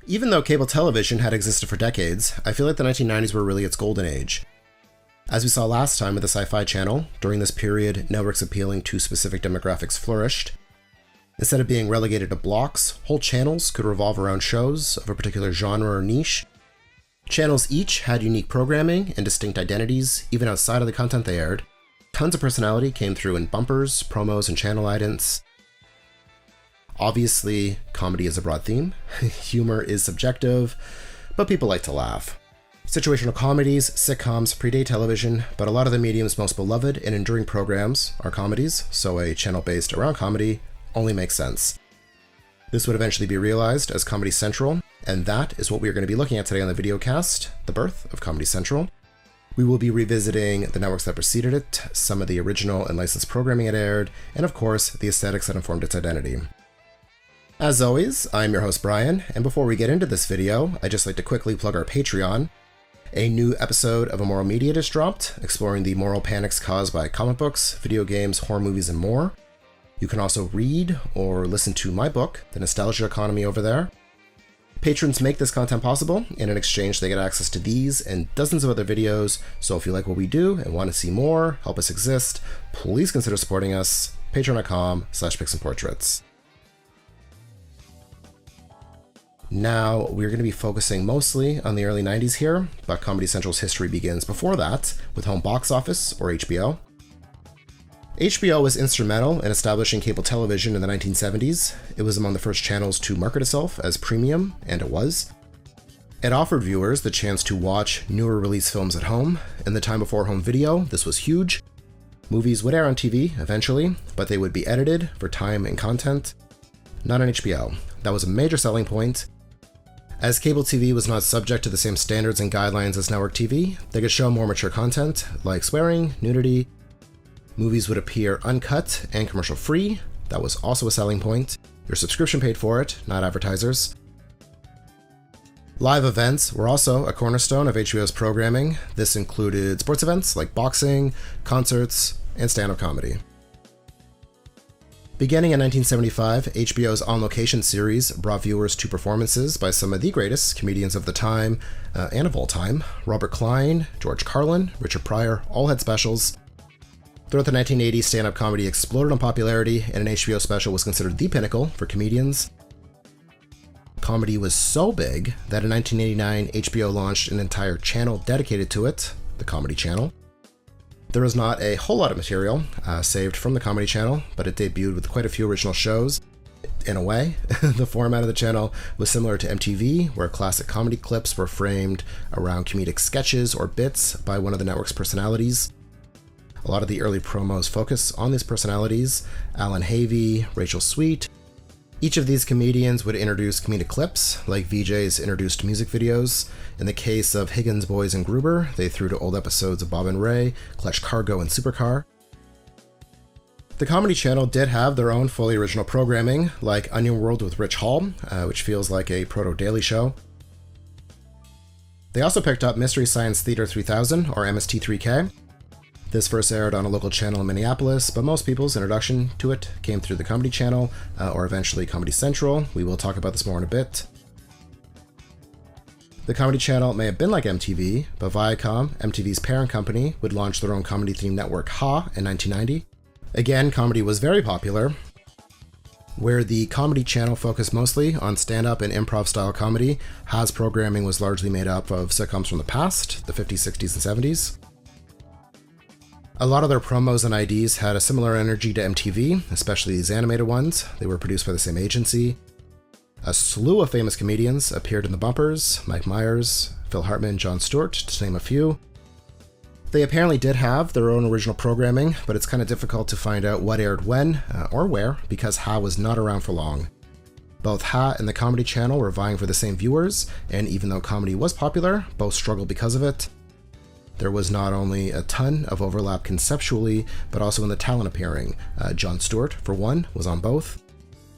Even though cable television had existed for decades, I feel like the 1990s were really its golden age. As we saw last time with the Sci-Fi Channel, during this period, networks appealing to specific demographics flourished. Instead of being relegated to blocks, whole channels could revolve around shows of a particular genre or niche. Channels each had unique programming and distinct identities, even outside of the content they aired. Tons of personality came through in bumpers, promos, and channel idents. Obviously, comedy is a broad theme. Humor is subjective, but people like to laugh. Situational comedies, sitcoms predate television, but a lot of the medium's most beloved and enduring programs are comedies, so a channel based around comedy only makes sense. This would eventually be realized as Comedy Central, and that is what we are going to be looking at today on the Videocast, the birth of Comedy Central. We will be revisiting the networks that preceded it, some of the original and licensed programming it aired, and of course, the aesthetics that informed its identity. As always, I'm your host Brian, and before we get into this video, I'd just like to quickly plug our Patreon. A new episode of Immoral Media just dropped, exploring the moral panics caused by comic books, video games, horror movies, and more. You can also read or listen to my book, The Nostalgia Economy, over there. Patrons make this content possible, and in exchange they get access to these and dozens of other videos, so if you like what we do and want to see more, help us exist, please consider supporting us, patreon.com/pixandportraits. Now, we're going to be focusing mostly on the early 90s here, but Comedy Central's history begins before that, with home box office, or HBO. HBO was instrumental in establishing cable television in the 1970s. It was among the first channels to market itself as premium, and it was. It offered viewers the chance to watch newer release films at home. In the time before home video, this was huge. Movies would air on TV eventually, but they would be edited for time and content. Not on HBO. That was a major selling point. As cable TV was not subject to the same standards and guidelines as network TV, they could show more mature content, like swearing, nudity. Movies would appear uncut and commercial-free. That was also a selling point. Your subscription paid for it, not advertisers. Live events were also a cornerstone of HBO's programming. This included sports events like boxing, concerts, and stand-up comedy. Beginning in 1975, HBO's On Location series brought viewers to performances by some of the greatest comedians of the time, and of all time. Robert Klein, George Carlin, Richard Pryor, all had specials. Throughout the 1980s, stand-up comedy exploded in popularity, and an HBO special was considered the pinnacle for comedians. Comedy was so big that in 1989, HBO launched an entire channel dedicated to it, the Comedy Channel. There was not a whole lot of material saved from the Comedy Channel, but it debuted with quite a few original shows. In a way, the format of the channel was similar to MTV, where classic comedy clips were framed around comedic sketches or bits by one of the network's personalities. A lot of the early promos focus on these personalities: Alan Havey, Rachel Sweet. Each of these comedians would introduce comedic clips, like VJs introduced music videos. In the case of Higgins, Boys, and Gruber, they threw to old episodes of Bob and Ray, Clutch Cargo, and Supercar. The Comedy Channel did have their own fully original programming, like Onion World with Rich Hall, which feels like a proto-Daily Show. They also picked up Mystery Science Theater 3000, or MST3K. This first aired on a local channel in Minneapolis, but most people's introduction to it came through the Comedy Channel, or eventually Comedy Central. We will talk about this more in a bit. The Comedy Channel may have been like MTV, but Viacom, MTV's parent company, would launch their own comedy-themed network, Ha, in 1990. Again, comedy was very popular. Where the Comedy Channel focused mostly on stand-up and improv-style comedy, Ha's programming was largely made up of sitcoms from the past, the 50s, 60s, and 70s. A lot of their promos and IDs had a similar energy to MTV, especially these animated ones. They were produced by the same agency. A slew of famous comedians appeared in the bumpers: Mike Myers, Phil Hartman, Jon Stewart, to name a few. They apparently did have their own original programming, but it's kind of difficult to find out what aired when, or where, because Ha was not around for long. Both Ha and the Comedy Channel were vying for the same viewers, and even though comedy was popular, both struggled because of it. There was not only a ton of overlap conceptually, but also in the talent appearing. Jon Stewart, for one, was on both.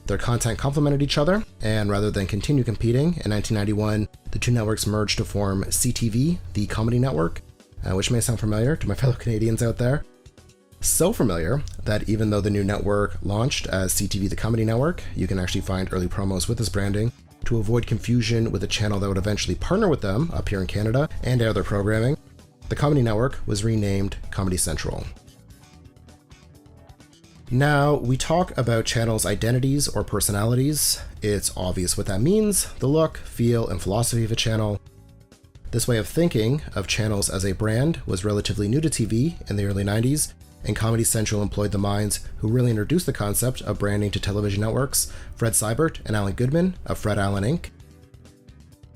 Their content complemented each other, and rather than continue competing, in 1991, the two networks merged to form CTV, the Comedy Network, which may sound familiar to my fellow Canadians out there. So familiar that even though the new network launched as CTV, the Comedy Network, you can actually find early promos with this branding. to avoid confusion with a channel that would eventually partner with them up here in Canada and air their programming, the Comedy Network was renamed Comedy Central. Now, we talk about channels' identities or personalities. It's obvious what that means: the look, feel, and philosophy of a channel. This way of thinking of channels as a brand was relatively new to TV in the early 90s, and Comedy Central employed the minds who really introduced the concept of branding to television networks, Fred Seibert and Alan Goodman of Fred Allen Inc.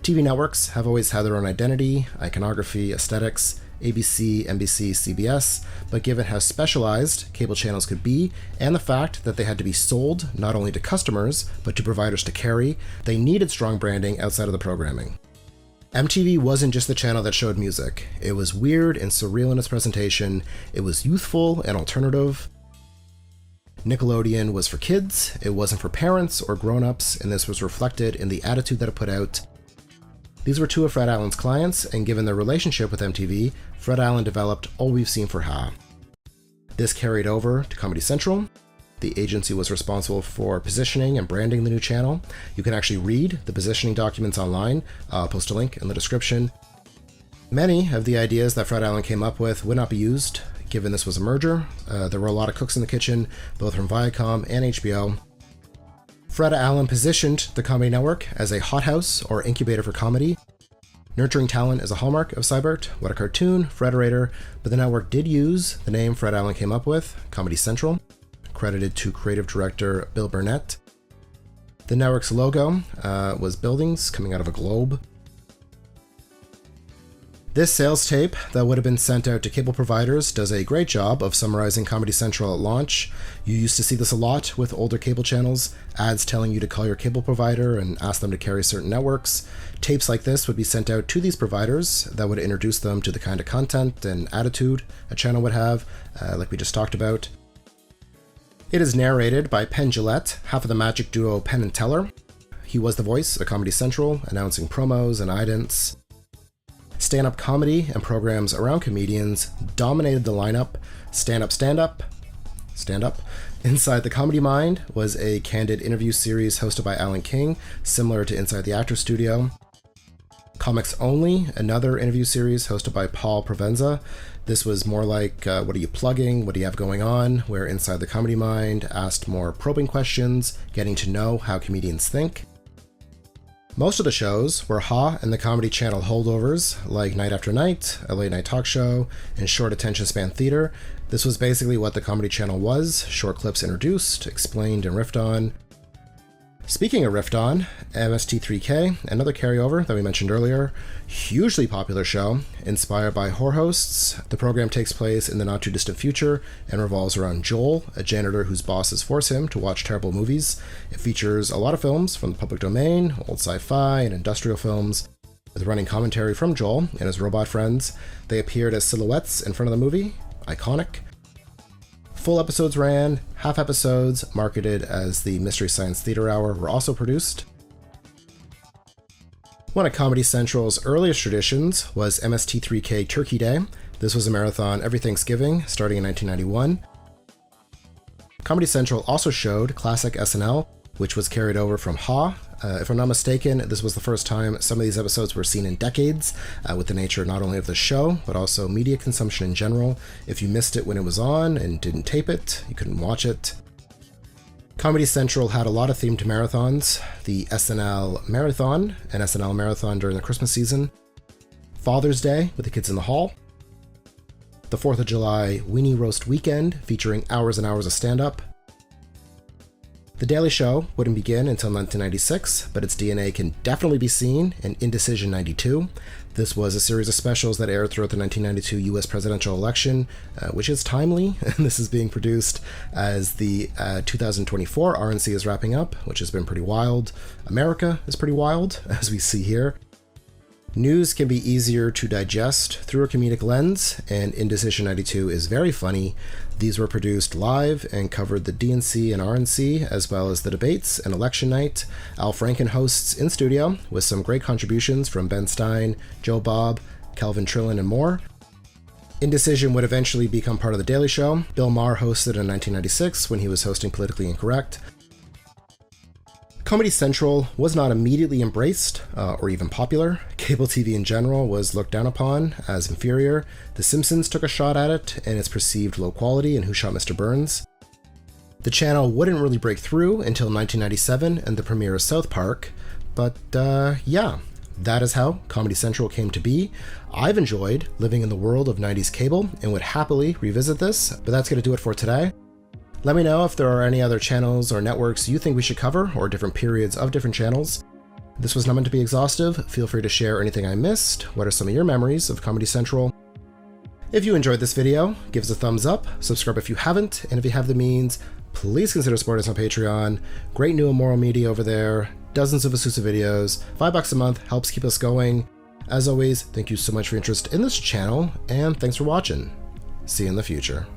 TV networks have always had their own identity, iconography, aesthetics, ABC, NBC, CBS, but given how specialized cable channels could be, and the fact that they had to be sold not only to customers, but to providers to carry, they needed strong branding outside of the programming. MTV wasn't just the channel that showed music. It was weird and surreal in its presentation. It was youthful and alternative. Nickelodeon was for kids, it wasn't for parents or grown-ups, and this was reflected in the attitude that it put out. These were two of Fred Allen's clients, and given their relationship with MTV, Fred Allen developed All We've Seen for Ha. This carried over to Comedy Central. The agency was responsible for positioning and branding the new channel. You can actually read the positioning documents online. I'll post a link in the description. Many of the ideas that Fred Allen came up with would not be used, given this was a merger. There were a lot of cooks in the kitchen, both from Viacom and HBO. Fred Allen positioned the Comedy Network as a hothouse or incubator for comedy. Nurturing talent is a hallmark of Seibert. What a cartoon, Frederator, but the network did use the name Fred Allen came up with, Comedy Central, credited to creative director Bill Burnett. The network's logo was buildings coming out of a globe. This sales tape that would have been sent out to cable providers does a great job of summarizing Comedy Central at launch. You used to see this a lot with older cable channels, ads telling you to call your cable provider and ask them to carry certain networks. Tapes like this would be sent out to these providers that would introduce them to the kind of content and attitude a channel would have, like we just talked about. It is narrated by Penn Jillette, half of the magic duo Penn and Teller. He was the voice of Comedy Central, announcing promos and idents. Stand-up comedy and programs around comedians dominated the lineup. Stand Up. Inside the Comedy Mind was a candid interview series hosted by Alan King, similar to Inside the Actors Studio. Comics Only, another interview series hosted by Paul Provenza. This was more like, what are you plugging? What do you have going on? Where Inside the Comedy Mind asked more probing questions, getting to know how comedians think. Most of the shows were Ha and the Comedy Channel holdovers, like Night After Night, a late night talk show, and short attention span theater. This was basically what the Comedy Channel was: short clips introduced, explained, and riffed on. Speaking of riffed on, MST3K, another carryover that we mentioned earlier, hugely popular show, inspired by horror hosts. The program takes place in the not-too-distant future and revolves around Joel, a janitor whose bosses force him to watch terrible movies. It features a lot of films from the public domain, old sci-fi, and industrial films, with running commentary from Joel and his robot friends. They appeared as silhouettes in front of the movie. Iconic. Full episodes ran, half episodes, marketed as the Mystery Science Theater Hour, were also produced. One of Comedy Central's earliest traditions was MST3K Turkey Day. This was a marathon every Thanksgiving, starting in 1991. Comedy Central also showed classic SNL, which was carried over from Ha. If I'm not mistaken, this was the first time some of these episodes were seen in decades, with the nature not only of the show, but also media consumption in general. If you missed it when it was on and didn't tape it, you couldn't watch it. Comedy Central had a lot of themed marathons: the SNL Marathon, an SNL Marathon during the Christmas season, Father's Day with the Kids in the Hall, the 4th of July Weenie Roast Weekend featuring hours and hours of stand-up. The Daily Show wouldn't begin until 1996, but its DNA can definitely be seen in Indecision 92. This was a series of specials that aired throughout the 1992 US presidential election, which is timely, and this is being produced as the 2024 RNC is wrapping up, which has been pretty wild. America is pretty wild, as we see here. News can be easier to digest through a comedic lens, and Indecision 92 is very funny. These were produced live and covered the DNC and RNC, as well as the debates and election night. Al Franken hosts in studio, with some great contributions from Ben Stein, Joe Bob, Calvin Trillin, and more. Indecision would eventually become part of The Daily Show. Bill Maher hosted in 1996 when he was hosting Politically Incorrect. Comedy Central was not immediately embraced or even popular. Cable TV in general was looked down upon as inferior. The Simpsons took a shot at it and its perceived low quality in Who Shot Mr. Burns. The channel wouldn't really break through until 1997 and the premiere of South Park, but yeah, that is how Comedy Central came to be. I've enjoyed living in the world of 90s cable and would happily revisit this, but that's going to do it for today. Let me know if there are any other channels or networks you think we should cover, or different periods of different channels. This was not meant to be exhaustive. Feel free to share anything I missed. What are some of your memories of Comedy Central? If you enjoyed this video, give us a thumbs up, subscribe if you haven't, and if you have the means, please consider supporting us on Patreon. Great new Immoral media over there, dozens of exclusive videos, $5 a month helps keep us going. As always, thank you so much for your interest in this channel, and thanks for watching. See you in the future.